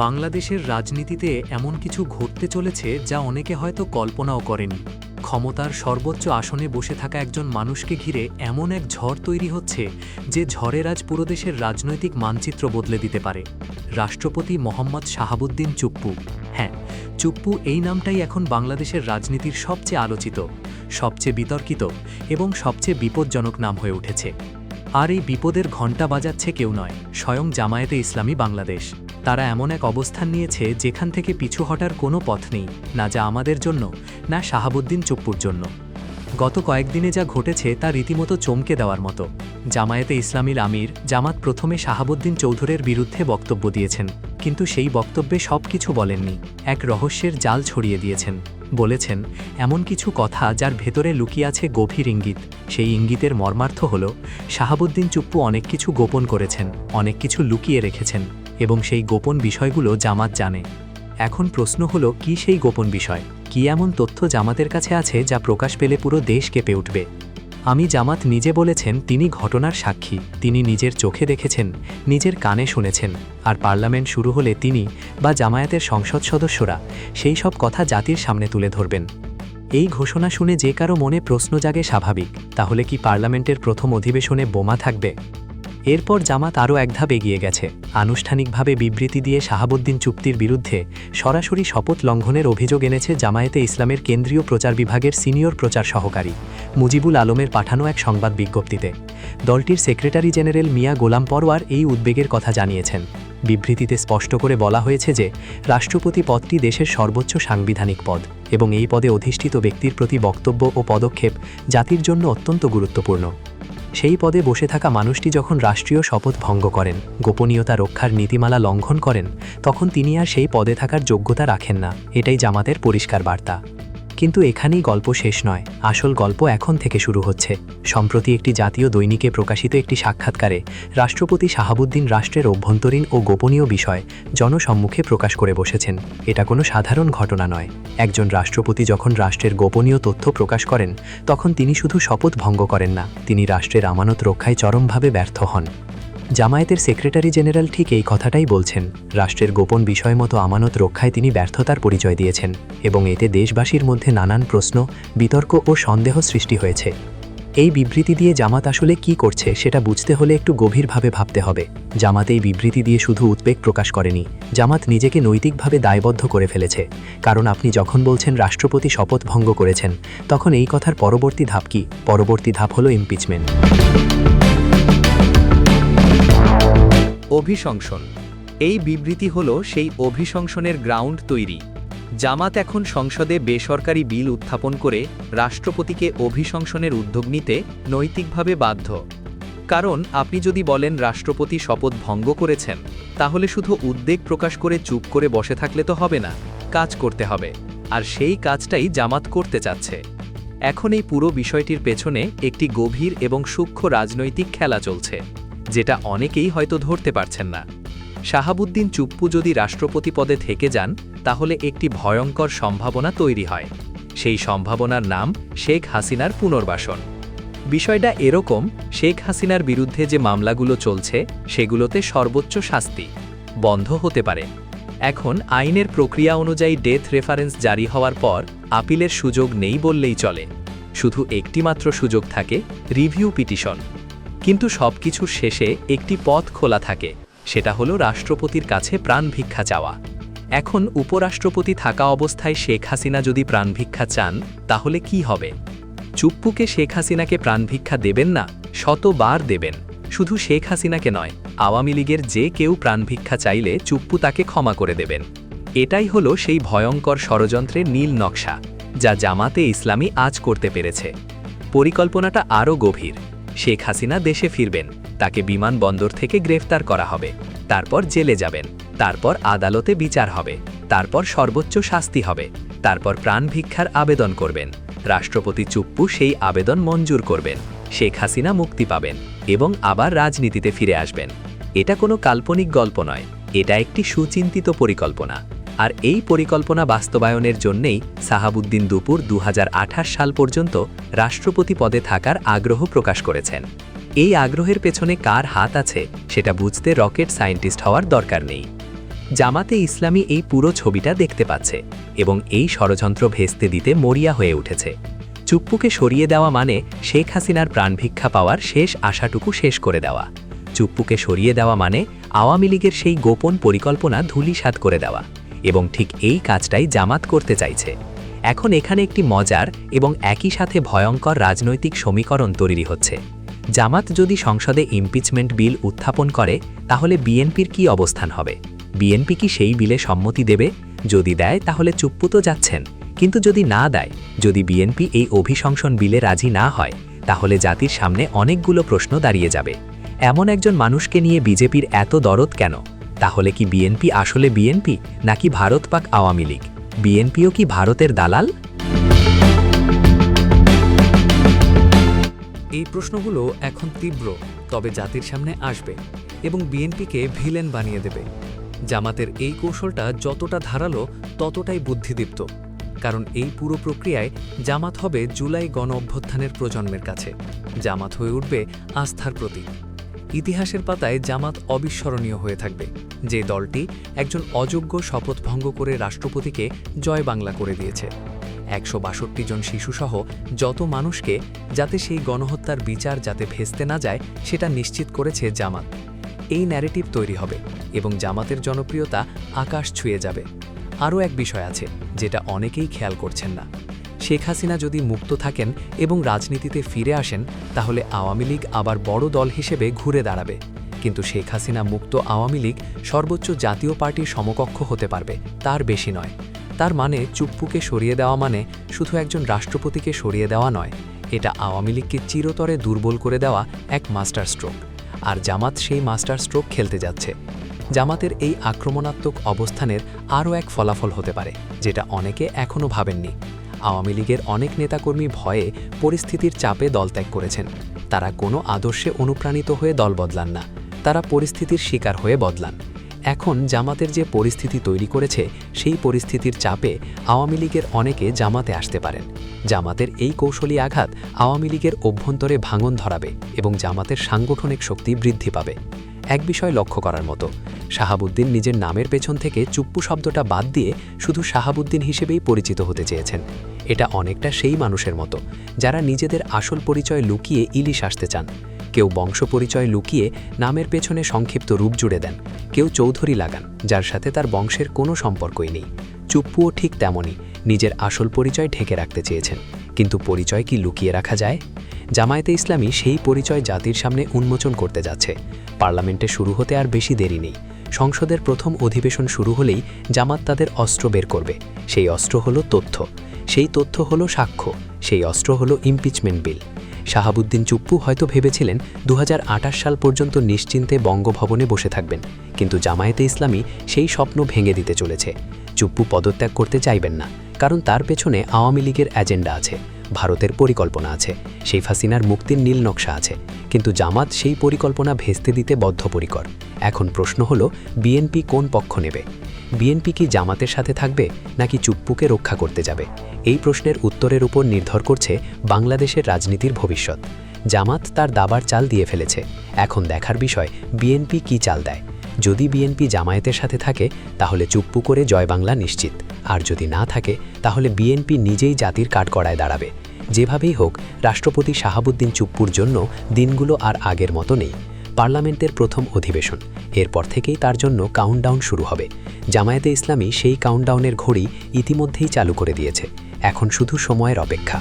বাংলাদেশের রাজনীতিতে এমন কিছু ঘটতে চলেছে যা অনেকে হয়তো কল্পনাও করেনি। ক্ষমতার সর্বোচ্চ আসনে বসে থাকা একজন মানুষকে ঘিরে এমন এক ঝড় তৈরি হচ্ছে যে ঝড়ের আজ পুরো দেশের রাজনৈতিক মানচিত্র বদলে দিতে পারে। রাষ্ট্রপতি মোহাম্মদ শাহাবুদ্দিন চুপ্পু, হ্যাঁ, চুপ্পু এই নামটাই এখন বাংলাদেশের রাজনীতির সবচেয়ে আলোচিত, সবচেয়ে বিতর্কিত এবং সবচেয়ে বিপজ্জনক নাম হয়ে উঠেছে। আর এই বিপদের ঘণ্টা বাজাচ্ছে কেউ নয়, স্বয়ং জামায়াতে ইসলামী বাংলাদেশ। তারা এমন এক অবস্থান নিয়েছে যেখান থেকে পিছু হটার কোনো পথ নেই, না যা আমাদের জন্য, না শাহাবুদ্দিন চুপ্পুর জন্য। গত কয়েকদিনে যা ঘটেছে তা রীতিমতো চমকে দেওয়ার মতো। জামায়াতে ইসলামীর আমির জামাত প্রথমে শাহাবুদ্দিন চৌধুরীর বিরুদ্ধে বক্তব্য দিয়েছেন, কিন্তু সেই বক্তব্যে সব কিছু বলেননি, এক রহস্যের জাল ছড়িয়ে দিয়েছেন। বলেছেন এমন কিছু কথা যার ভেতরে লুকিয়ে আছে গভীর ইঙ্গিত। সেই ইঙ্গিতের মর্মার্থ হল শাহাবুদ্দিন চুপ্পু অনেক কিছু গোপন করেছেন, অনেক কিছু লুকিয়ে রেখেছেন, এবং সেই গোপন বিষয়গুলো জামাত জানে। এখন প্রশ্ন হলো, কি সেই গোপন বিষয়? কি এমন তথ্য জামাতের কাছে আছে যা প্রকাশ পেলে পুরো দেশ কেঁপে উঠবে? জামাত নিজে বলেছেন তিনি ঘটনার সাক্ষী, তিনি নিজের চোখে দেখেছেন, নিজের কানে শুনেছেন, আর পার্লামেন্ট শুরু হলে তিনি বা জামায়াতের সংসদ সদস্যরা সেই সব কথা জাতির সামনে তুলে ধরবেন। এই ঘোষণা শুনে যে কারো মনে প্রশ্ন জাগে স্বাভাবিক, তাহলে কি পার্লামেন্টের প্রথম অধিবেশনে বোমা থাকবে? এরপর জামাত আরও এক ধাপ এগিয়ে গেছে, আনুষ্ঠানিকভাবে বিবৃতি দিয়ে শাহাবুদ্দিন চুক্তির বিরুদ্ধে সরাসরি শপথ লঙ্ঘনের অভিযোগ এনেছে জামায়াতে ইসলামের কেন্দ্রীয় প্রচার বিভাগের সিনিয়র প্রচার সহকারী মুজিবুল আলমের পাঠানো এক সংবাদ বিজ্ঞপ্তিতে। দলটির সেক্রেটারি জেনারেল মিয়া গোলাম পরওয়ার এই উদ্বেগের কথা জানিয়েছেন। বিবৃতিতে স্পষ্ট করে বলা হয়েছে যে রাষ্ট্রপতি পদটি দেশের সর্বোচ্চ সাংবিধানিক পদ, এবং এই পদে অধিষ্ঠিত ব্যক্তির প্রতি বক্তব্য ও পদক্ষেপ জাতির জন্য অত্যন্ত গুরুত্বপূর্ণ। সেই পদে বসে থাকা মানুষটি যখন রাষ্ট্রীয় শপথ ভঙ্গ করেন, গোপনীয়তা রক্ষার নীতিমালা লঙ্ঘন করেন, তখন তিনি আর সেই পদে থাকার যোগ্যতা রাখেন না। এটাই জামাতের পরিষ্কার বার্তা। কিন্তু এখানেই গল্প শেষ নয়, আসল গল্প এখন থেকে শুরু হচ্ছে। সম্প্রতি একটি জাতীয় দৈনিকে প্রকাশিত একটি সাক্ষাৎকারে রাষ্ট্রপতি শাহাবুদ্দিন রাষ্ট্রের অভ্যন্তরীণ ও গোপনীয় বিষয় জনসম্মুখে প্রকাশ করে বসেছেন। এটা কোনো সাধারণ ঘটনা নয়। একজন রাষ্ট্রপতি যখন রাষ্ট্রের গোপনীয় তথ্য প্রকাশ করেন, তখন তিনি শুধু শপথ ভঙ্গ করেন না, তিনি রাষ্ট্রের আমানত রক্ষায় চরমভাবে ব্যর্থ হন। জামায়াতের সেক্রেটারি জেনারেল ঠিক এই কথাটাই বলছেন। রাষ্ট্রের গোপন বিষয় মতো আমানত রক্ষায় তিনি ব্যর্থতার পরিচয় দিয়েছেন, এবং এতে দেশবাসীর মধ্যে নানান প্রশ্ন, বিতর্ক ও সন্দেহ সৃষ্টি হয়েছে। এই বিবৃতি দিয়ে জামাত আসলে কি করছে সেটা বুঝতে হলে একটু গভীরভাবে ভাবতে হবে। জামাত এই বিবৃতি দিয়ে শুধু উদ্বেগ প্রকাশ করেনি, জামাত নিজেকে নৈতিকভাবে দায়বদ্ধ করে ফেলেছে। কারণ আপনি যখন বলছেন রাষ্ট্রপতি শপথ ভঙ্গ করেছেন, তখন এই কথার পরবর্তী ধাপ কি? পরবর্তী ধাপ হলো ইমপিচমেন্ট। অভিশংসন। এই বিবৃতি হল সেই অভিশংসনের গ্রাউন্ড তৈরি। জামাত এখন সংসদে বেসরকারি বিল উত্থাপন করে রাষ্ট্রপতিকে অভিশংসনের উদ্যোগ নিতে নৈতিকভাবে বাধ্য। কারণ আপনি যদি বলেন রাষ্ট্রপতি শপথ ভঙ্গ করেছেন, তাহলে শুধু উদ্বেগ প্রকাশ করে চুপ করে বসে থাকলে তো হবে না, কাজ করতে হবে। আর সেই কাজটাই জামাত করতে চাচ্ছে। এখন এই পুরো বিষয়টির পেছনে একটি গভীর এবং সূক্ষ্ম রাজনৈতিক খেলা চলছে, যেটা অনেকেই হয়তো ধরতে পারছেন না। শাহাবুদ্দিন চুপ্পু যদি রাষ্ট্রপতি পদে থেকে যান, তাহলে একটি ভয়ঙ্কর সম্ভাবনা তৈরি হয়। সেই সম্ভাবনার নাম শেখ হাসিনার পুনর্বাসন। বিষয়টা এরকম, শেখ হাসিনার বিরুদ্ধে যে মামলাগুলো চলছে, সেগুলোতে সর্বোচ্চ শাস্তি বন্ধ হতে পারে। এখন আইনের প্রক্রিয়া অনুযায়ী ডেথ রেফারেন্স জারি হওয়ার পর আপিলের সুযোগ নেই বললেই চলে। শুধু একটি মাত্র সুযোগ থাকে, রিভিউ পিটিশন। কিন্তু সবকিছুর শেষে একটি পথ খোলা থাকে, সেটা হলো রাষ্ট্রপতির কাছে প্রাণ ভিক্ষা চাওয়া। এখন উপরাষ্ট্রপতি থাকা অবস্থায় শেখ হাসিনা যদি প্রাণ ভিক্ষা চান, তাহলে কি হবে? চুপ্পুকে শেখ হাসিনাকে প্রাণ ভিক্ষা দেবেন না? শতবার দেবেন। শুধু শেখ হাসিনাকে নয়, আওয়ামী লীগের যে কেউ প্রাণ ভিক্ষা চাইলে চুপ্পু তাকে ক্ষমা করে দেবেন। এটাই হলো সেই ভয়ঙ্কর ষড়যন্ত্রের নীল নকশা, যা জামাতে ইসলামী আজ করতে পেরেছে। পরিকল্পনাটা আরও গভীর। শেখ হাসিনা দেশে ফিরবেন, তাকে বিমানবন্দর থেকে গ্রেফতার করা হবে, তারপর জেলে যাবেন, তারপর আদালতে বিচার হবে, তারপর সর্বোচ্চ শাস্তি হবে, তারপর প্রাণ ভিক্ষার আবেদন করবেন। রাষ্ট্রপতি চুপ্পু সেই আবেদন মঞ্জুর করবেন, শেখ হাসিনা মুক্তি পাবেন এবং আবার রাজনীতিতে ফিরে আসবেন। এটা কোনো কাল্পনিক গল্প নয়, এটা একটি সুচিন্তিত পরিকল্পনা। আর এই পরিকল্পনা বাস্তবায়নের জন্যেই শাহাবুদ্দিন দুপুর 2028 সাল পর্যন্ত রাষ্ট্রপতি পদে থাকার আগ্রহ প্রকাশ করেছেন। এই আগ্রহের পেছনে কার হাত আছে সেটা বুঝতে রকেট সায়েন্টিস্ট হওয়ার দরকার নেই। জামাতে ইসলামী এই পুরো ছবিটা দেখতে পাচ্ছে এবং এই ষড়যন্ত্র ভেস্তে দিতে মরিয়া হয়ে উঠেছে। চুপ্পুকে সরিয়ে দেওয়া মানে শেখ হাসিনার প্রাণভিক্ষা পাওয়ার শেষ আশাটুকু শেষ করে দেওয়া। চুপ্পুকে সরিয়ে দেওয়া মানে আওয়ামী লীগের সেই গোপন পরিকল্পনা ধূলিসাৎ করে দেওয়া, এবং ঠিক এই কাজটাই জামাত করতে চাইছে। এখন এখানে একটি মজার এবং একই সাথে ভয়ঙ্কর রাজনৈতিক সমীকরণ তৈরি হচ্ছে। জামাত যদি সংসদে ইমপিচমেন্ট বিল উত্থাপন করে, তাহলে বিএনপির কি অবস্থান হবে? বিএনপি কি সেই বিলে সম্মতি দেবে? যদি দেয় তাহলে চুপ্পু তো যাচ্ছেন, কিন্তু যদি না দেয়, যদি বিএনপি এই অভিশংসন বিলে রাজি না হয়, তাহলে জাতির সামনে অনেকগুলো প্রশ্ন দাঁড়িয়ে যাবে। এমন একজন মানুষকে নিয়ে বিজেপির এত দরদ কেন? তাহলে কি বিএনপি আসলে বিএনপি, নাকি ভারত পাক আওয়ামী লীগ? বিএনপিও কি ভারতের দালাল? এই প্রশ্নগুলো এখন তীব্র, তবে জাতির সামনে আসবে এবং বিএনপিকে ভিলেন বানিয়ে দেবে। জামাতের এই কৌশলটা যতটা ধারালো ততটাই বুদ্ধিদীপ্ত, কারণ এই পুরো প্রক্রিয়ায় জামাত হবে জুলাই গণ অভ্যুত্থানের প্রজন্মের কাছে। জামাত হয়ে উঠবে আস্থার প্রতীক। ইতিহাসের পাতায় জামাত অবিস্মরণীয় হয়ে থাকবে, যে দলটি একজন অযোগ্য শপথভঙ্গ করে রাষ্ট্রপতিকে জয় বাংলা করে দিয়েছে। ১৬২ জন শিশুসহ যত মানুষকে যাতে সেই গণহত্যার বিচার যাতে ভেস্তে না যায় সেটা নিশ্চিত করেছে জামাত। এই ন্যারেটিভ তৈরি হবে এবং জামাতের জনপ্রিয়তা আকাশ ছুঁয়ে যাবে। আরও এক বিষয় আছে যেটা অনেকেই খেয়াল করছেন না। শেখ হাসিনা যদি মুক্ত থাকেন এবং রাজনীতিতে ফিরে আসেন, তাহলে আওয়ামী লীগ আবার বড় দল হিসেবে ঘুরে দাঁড়াবে। কিন্তু শেখ হাসিনা মুক্ত আওয়ামী লীগ সর্বোচ্চ জাতীয় পার্টির সমকক্ষ হতে পারবে, তার বেশি নয়। তার মানে চুপ্পুকে সরিয়ে দেওয়া মানে শুধু একজন রাষ্ট্রপতিকে সরিয়ে দেওয়া নয়, এটা আওয়ামী লীগকে চিরতরে দুর্বল করে দেওয়া এক মাস্টার স্ট্রোক। আর জামাত সেই মাস্টার স্ট্রোক খেলতে যাচ্ছে। জামাতের এই আক্রমণাত্মক অবস্থানের আরও এক ফলাফল হতে পারে, যেটা অনেকে এখনও ভাবেননি। আওয়ামী লীগের অনেক নেতাকর্মী ভয়ে পরিস্থিতির চাপে দলত্যাগ করেছেন। তারা কোনো আদর্শে অনুপ্রাণিত হয়ে দল বদলান না, তারা পরিস্থিতির শিকার হয়ে বদলান। এখন জামাতের যে পরিস্থিতি তৈরি করেছে, সেই পরিস্থিতির চাপে আওয়ামী লীগের অনেকে জামাতে আসতে পারেন। জামাতের এই কৌশলী আঘাত আওয়ামী লীগের অভ্যন্তরে ভাঙন ধরাবে এবং জামাতের সাংগঠনিক শক্তি বৃদ্ধি পাবে। এক বিষয় লক্ষ্য করার মতো, শাহাবুদ্দিন নিজের নামের পেছন থেকে চুপ্পু শব্দটা বাদ দিয়ে শুধু শাহাবুদ্দিন হিসেবেই পরিচিত হতে চেয়েছেন। এটা অনেকটা সেই মানুষের মতো যারা নিজেদের আসল পরিচয় লুকিয়ে ইলিশ আসতে চান। কেউ বংশ পরিচয় লুকিয়ে নামের পেছনে সংক্ষিপ্ত রূপ জুড়ে দেন, কেউ চৌধুরী লাগান যার সাথে তার বংশের কোনো সম্পর্কই নেই। চুপ্পুও ঠিক তেমনই নিজের আসল পরিচয় ঢেকে রাখতে চেয়েছেন, কিন্তু পরিচয় কি লুকিয়ে রাখা যায়? জামায়াতে ইসলামী সেই পরিচয় জাতির সামনে উন্মোচন করতে যাচ্ছে। পার্লামেন্টে শুরু হতে আর বেশি দেরি নেই। সংসদের প্রথম অধিবেশন শুরু হলেই জামাত তাদের অস্ত্র বের করবে। সেই অস্ত্র হলো তথ্য, সেই তথ্য হলো সাক্ষ্য, সেই অস্ত্র হলো ইমপিচমেন্ট বিল। শাহাবুদ্দিন চুপ্পু হয়তো ভেবেছিলেন ২০২৮ সাল পর্যন্ত নিশ্চিন্তে বঙ্গভবনে বসে থাকবেন, কিন্তু জামায়াতে ইসলামী সেই স্বপ্ন ভেঙে দিতে চলেছে। চুপ্পু পদত্যাগ করতে চাইবেন না, কারণ তার পেছনে আওয়ামী লীগের এজেন্ডা আছে, ভারতের পরিকল্পনা আছে, শেখ হাসিনার মুক্তির নীল নকশা আছে। কিন্তু জামাত সেই পরিকল্পনা ভেস্তে দিতে বদ্ধপরিকর। এখন প্রশ্ন হলো, বিএনপি কোন পক্ষ নেবে? বিএনপি কি জামাতের সাথে থাকবে, নাকি চুপ্পুকে রক্ষা করতে যাবে? এই প্রশ্নের উত্তরের উপর নির্ভর করছে বাংলাদেশের রাজনীতির ভবিষ্যৎ। জামাত তার দাবার চাল দিয়ে ফেলেছে, এখন দেখার বিষয় বিএনপি কি চাল দেয়। যদি বিএনপি জামায়াতের সাথে থাকে, তাহলে চুপ্পু করে জয় বাংলা নিশ্চিত, আর যদি না থাকে, তাহলে বিএনপি নিজেই জাতির কাঠগড়ায় দাঁড়াবে। যেভাবেই হোক, রাষ্ট্রপতি শাহাবুদ্দিন চুপ্পুর জন্য দিনগুলো আর আগের মতো নেই। পার্লামেন্টের প্রথম অধিবেশন, এরপর থেকেই তার জন্য কাউন্টডাউন শুরু হবে। জামায়াতে ইসলামী সেই কাউন্টডাউনের ঘড়ি ইতিমধ্যেই চালু করে দিয়েছে, এখন শুধু সময়ের অপেক্ষা।